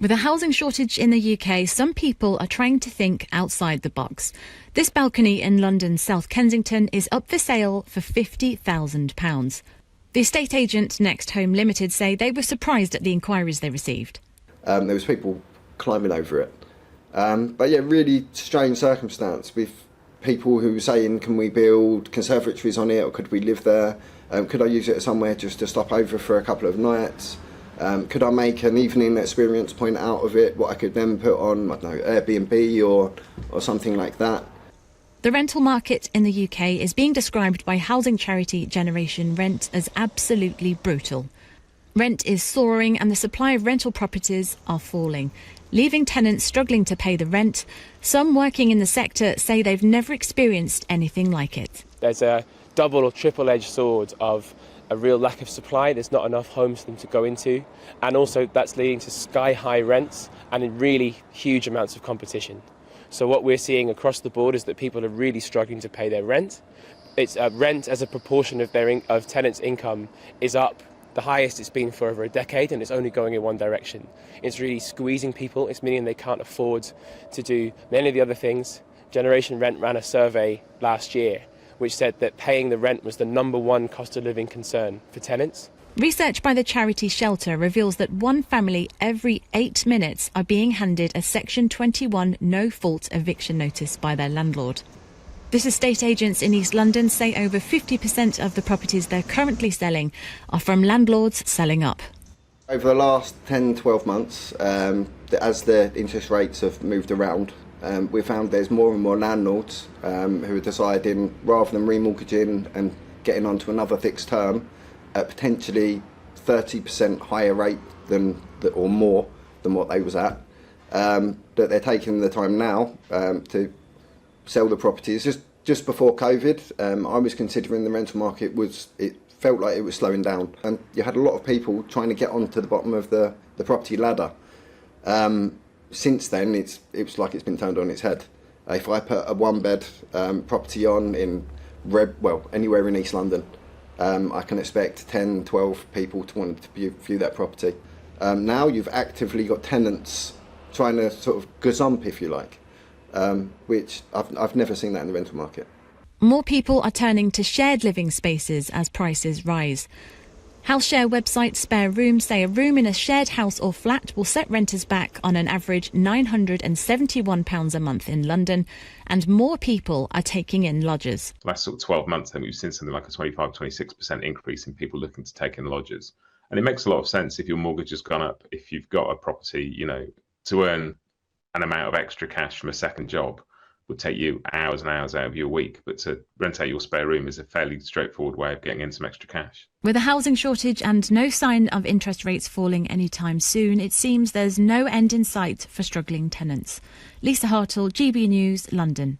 With a housing shortage in the UK, some people are trying to think outside the box. This balcony in London's South Kensington is up for sale for £50,000. The estate agent Next Home Limited say they were surprised at the inquiries they received. There was people climbing over it. But yeah, really strange circumstance with people who were saying, can we build conservatories on it, or could we live there? Could I use it as somewhere just to stop over for a couple of nights? Could I make an evening experience point out of it, what I could then put on, I don't know, Airbnb or something like that? The rental market in the UK is being described by housing charity Generation Rent as absolutely brutal. Rent is soaring and the supply of rental properties are falling, leaving tenants struggling to pay the rent. Some working in the sector say they've never experienced anything like it. There's a double or triple-edged sword of a real lack of supply. There's not enough homes for them to go into, and also that's leading to sky-high rents and in really huge amounts of competition. So what we're seeing across the board is that people are really struggling to pay their rent. It's rent as a proportion of of tenants' income is up the highest it's been for over a decade, and it's only going in one direction. It's really squeezing people. It's meaning they can't afford to do many of the other things. Generation Rent ran a survey last year which said that paying the rent was the #1 cost of living concern for tenants. Research by the charity Shelter reveals that one family every 8 minutes are being handed a Section 21 no-fault eviction notice by their landlord. This estate agents in East London say over 50% of the properties they're currently selling are from landlords selling up. Over the last 10-12 months, as the interest rates have moved around, we found there's more and more landlords who are deciding, rather than remortgaging and getting onto another fixed term, at potentially 30% higher rate or more than what they was at, that they're taking the time now to sell the properties. Just before COVID, I was considering the rental market it felt like it was slowing down, and you had a lot of people trying to get onto the bottom of the property ladder. Since then, it's like it's been turned on its head. If I put a one-bed property on anywhere in East London, I can expect 10, 12 people to want to view that property. Now you've actively got tenants trying to sort of gazump, if you like, which I've never seen that in the rental market. More people are turning to shared living spaces as prices rise. House share website Spare Room say a room in a shared house or flat will set renters back on an average £971 a month in London, and more people are taking in lodgers. Last sort of 12 months, then we've seen something like a 25-26% increase in people looking to take in lodgers. And it makes a lot of sense if your mortgage has gone up, if you've got a property, to earn an amount of extra cash from a second job would take you hours and hours out of your week, but to rent out your spare room is a fairly straightforward way of getting in some extra cash. With a housing shortage and no sign of interest rates falling anytime soon, it seems there's no end in sight for struggling tenants. Lisa Hartle, GB News, London.